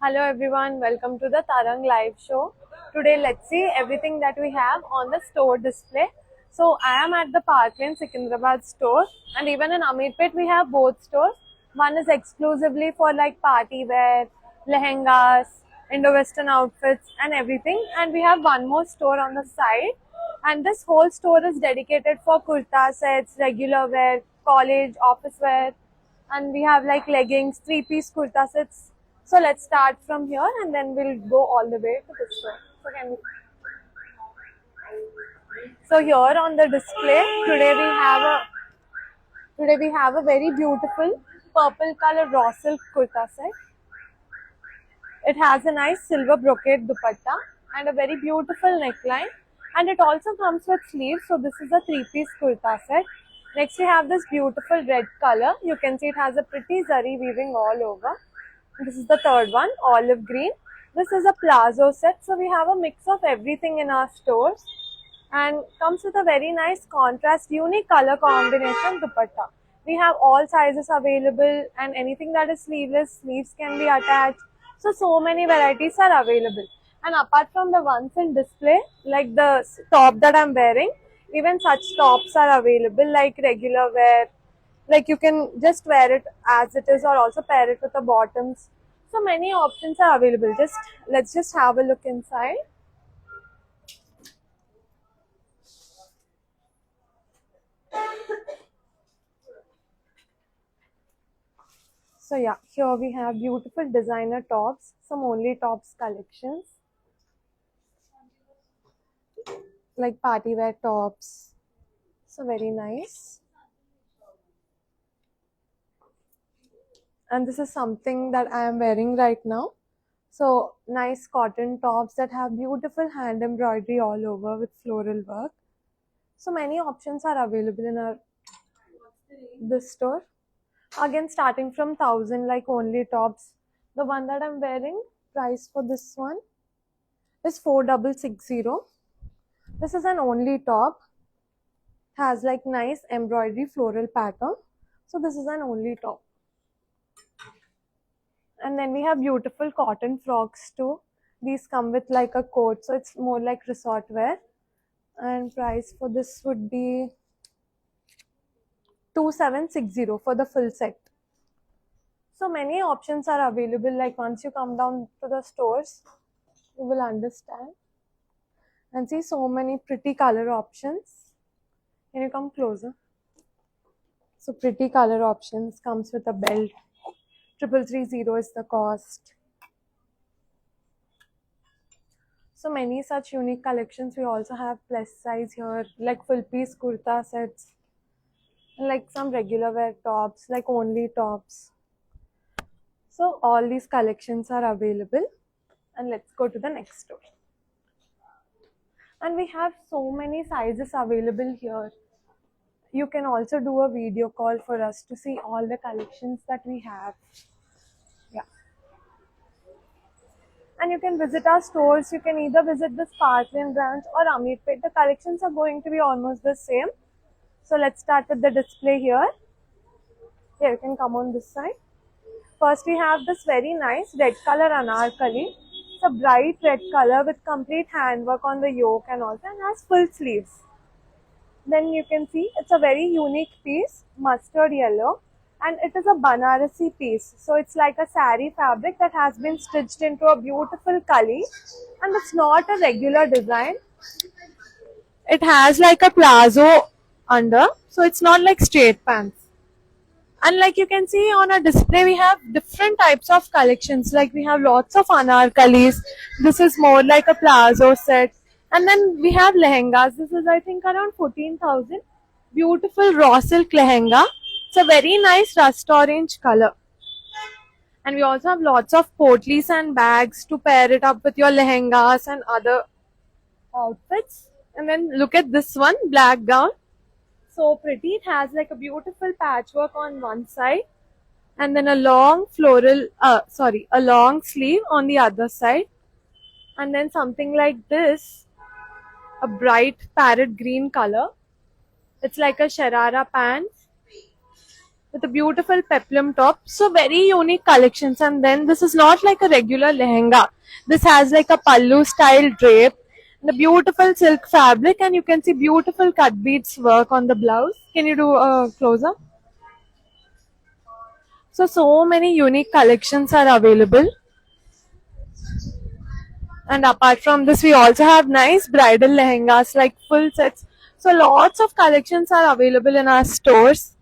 Hello everyone, welcome to the Tarang live show. Today let's see everything that we have on the store display. So I am at the Parkland Secunderabad store, and even in Amirpet we have both stores. One is exclusively for like party wear, lehengas, Indo-Western outfits and everything, and we have one more store on the side, and this whole store is dedicated for kurta sets, regular wear, college, office wear, and we have like leggings, three-piece kurta sets. So let's start from here and then we'll go all the way to this one. So here on the display today we have a very beautiful purple color raw silk kurta set. It has a nice silver brocade dupatta and a very beautiful neckline, and it also comes with sleeves. So this is a three-piece kurta set. Next we have this beautiful red color. You can see it has a pretty zari weaving all over. This is the third one, olive green. This is a plazo set. So we have a mix of everything in our stores, and comes with a very nice contrast, unique color combination dupatta. We have all sizes available, and anything that is sleeveless, sleeves can be attached. So many varieties are available. And apart from the ones in display, like the top that I'm wearing, even such tops are available like regular wear. Like you can just wear it as it is or also pair it with the bottoms. So many options are available. Let's just have a look inside. So yeah, here we have beautiful designer tops, some only tops collections, like party wear tops. So very nice. And this is something that I am wearing right now. So nice cotton tops that have beautiful hand embroidery all over with floral work. So many options are available in our this store. Again, starting from 1,000, like only tops. The one that I'm wearing, price for this one is 4,660. This is an only top. Has like nice embroidery floral pattern. So this is an only top. And then we have beautiful cotton frocks too. These come with like a coat, so it's more like resort wear. And price for this would be 2,760 for the full set. So many options are available. Like once you come down to the stores, you will understand and see so many pretty color options. Can you come closer? So pretty color options, comes with a belt. 3,330 is the cost. So many such unique collections. We also have plus size here, like full piece kurta sets, and like some regular wear tops, like only tops. So all these collections are available, and let's go to the next store. And we have so many sizes available here. You can also do a video call for us to see all the collections that we have. Yeah. And you can visit our stores. You can either visit the Parkland branch or Amirpet. The collections are going to be almost the same. So let's start with the display here. Here, you can come on this side. First, we have this very nice red color anarkali. It's a bright red color with complete handwork on the yoke and also, and has full sleeves. Then you can see it's a very unique piece, mustard yellow, and it is a Banarasi piece. So it's like a sari fabric that has been stitched into a beautiful kali, and it's not a regular design. It has like a plazo under, so it's not like straight pants. And like you can see on our display, we have different types of collections. Like we have lots of anarkalis. This is more like a plazo set. And then we have lehengas. This is I think around 14,000. Beautiful raw silk lehenga. It's a very nice rust orange color. And we also have lots of potlis and bags to pair it up with your lehengas and other outfits. And then look at this one, black gown. So pretty. It has like a beautiful patchwork on one side, and then a long a long sleeve on the other side, and then something like this, a bright parrot green color. It's like a sharara pants with a beautiful peplum top. So very unique collections. And then this is not like a regular lehenga. This has like a pallu style drape, the beautiful silk fabric, and you can see beautiful cut beads work on the blouse. Can you do a close up? So many unique collections are available. And apart from this, we also have nice bridal lehengas like full sets. So lots of collections are available in our stores.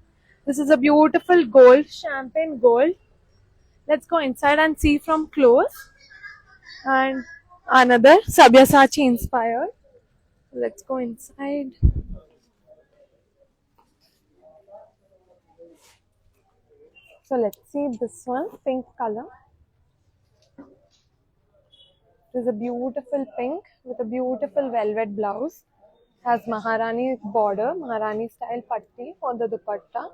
This is a beautiful gold, champagne gold. Let's go inside and see from close. And another Sabyasachi inspired. Let's go inside. So let's see this one, pink color. It is a beautiful pink with a beautiful velvet blouse. Has Maharani border, Maharani style patti for the dupatta.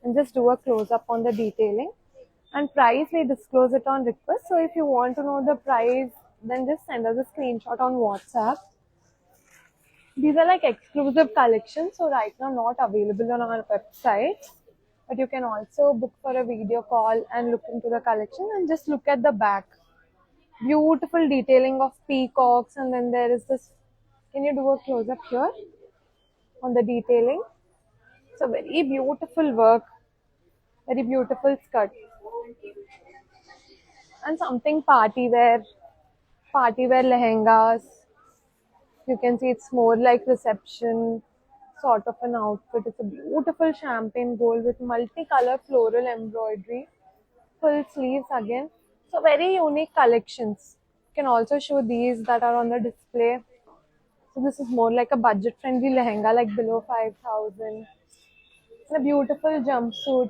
And just do a close up on the detailing. And price we disclose it on request. So if you want to know the price, then just send us a screenshot on WhatsApp. These are like exclusive collections, so right now not available on our website. But you can also book for a video call and look into the collection and just look at the back. Beautiful detailing of peacocks, and then there is this. Can you do a close up here on the detailing? So very beautiful work, very beautiful skirt, and something party wear lehengas. You can see it's more like reception sort of an outfit. It's a beautiful champagne gold with multicolor floral embroidery, full sleeves again. So very unique collections. You can also show these that are on the display. So this is more like a budget friendly lehenga, like below 5,000. And a beautiful jumpsuit.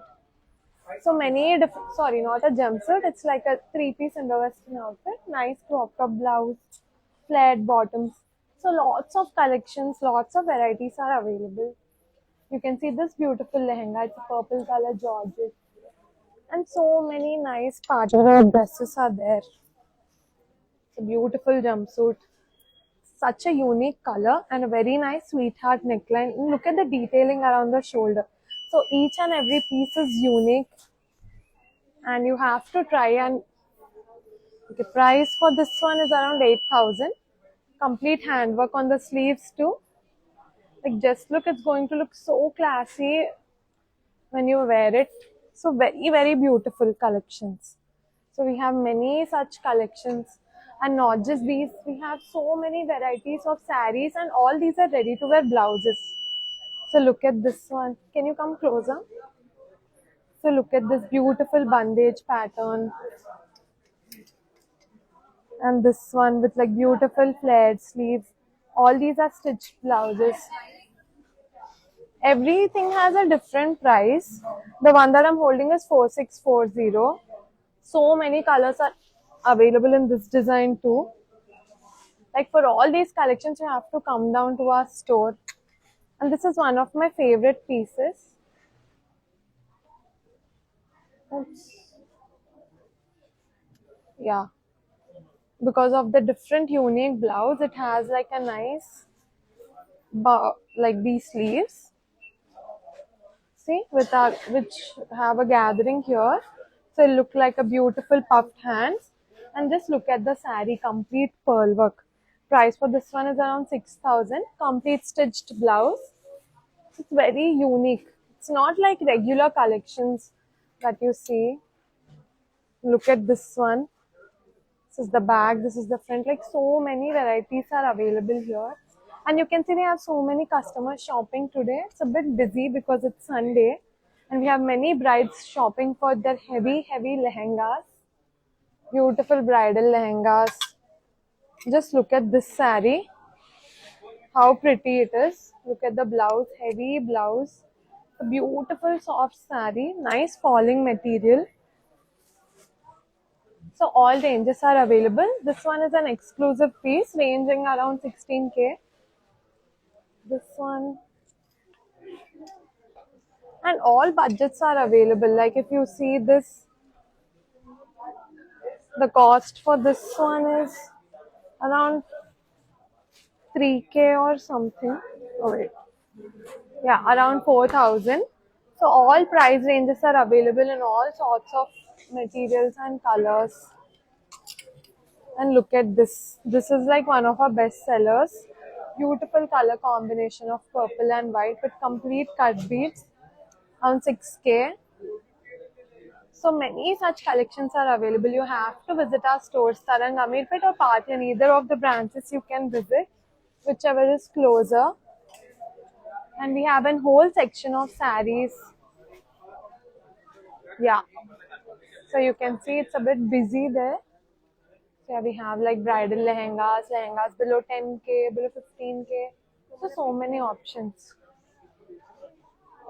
So many different, sorry, not a jumpsuit, it's like a three-piece Indo-Western outfit. Nice crop top blouse, flared bottoms. So lots of collections, lots of varieties are available. You can see this beautiful lehenga, it's a purple color georgette. And so many nice party wear dresses are there. It's a beautiful jumpsuit. Such a unique color and a very nice sweetheart neckline. And look at the detailing around the shoulder. So each and every piece is unique. And you have to try. And the price for this one is around 8,000. Complete handwork on the sleeves too. Like just look, it's going to look so classy when you wear it. So very beautiful collections. So we have many such collections, and not just these, we have so many varieties of saris, and all these are ready to wear blouses. So look at this one. Can you come closer? So look at this beautiful bandage pattern. And this one with like beautiful flared sleeves. All these are stitched blouses. Everything has a different price. The one that I'm holding is 4640. So many colors are available in this design too. Like for all these collections, you have to come down to our store. And this is one of my favorite pieces. Oops. Yeah. Because of the different unique blouse, it has like a nice, like these sleeves. See, which have a gathering here. So it look like a beautiful puffed hands. And just look at the sari, complete pearl work. Price for this one is around 6,000. Complete stitched blouse. It's very unique. It's not like regular collections that you see. Look at this one. This is the back, this is the front. Like so many varieties are available here. And you can see we have so many customers shopping today. It's a bit busy because it's Sunday. And we have many brides shopping for their heavy lehengas. Beautiful bridal lehengas. Just look at this sari. How pretty it is. Look at the blouse, heavy blouse. A beautiful soft sari, nice falling material. So all ranges are available. This one is an exclusive piece ranging around 16K. This one. And all budgets are available. Like if you see this, the cost for this one is around 3K or something. Oh wait. Yeah, around 4,000. So all price ranges are available in all sorts of materials and colors. And look at this. This is like one of our best sellers. Beautiful color combination of purple and white with complete cut beads on 6K. So many such collections are available. You have to visit our stores, Tarang, Ameerpet or Patna. Either of the branches you can visit, whichever is closer. And we have a whole section of sarees. Yeah. So you can see it's a bit busy there. So yeah, we have like bridal lehengas below 10K, below 15K. So many options.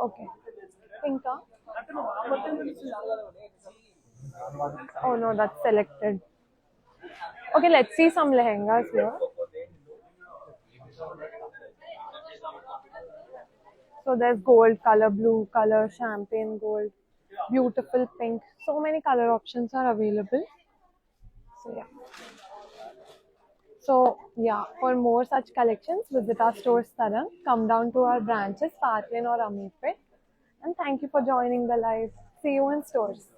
Okay. Pinka? Oh no, that's selected. Okay, let's see some lehengas here. So there's gold color, blue color, champagne gold, beautiful pink. So many color options are available. So yeah. So yeah, for more such collections, visit our stores Tarang. Come down to our branches, Park Lane or Ameerpet. And thank you for joining the live. See you in stores.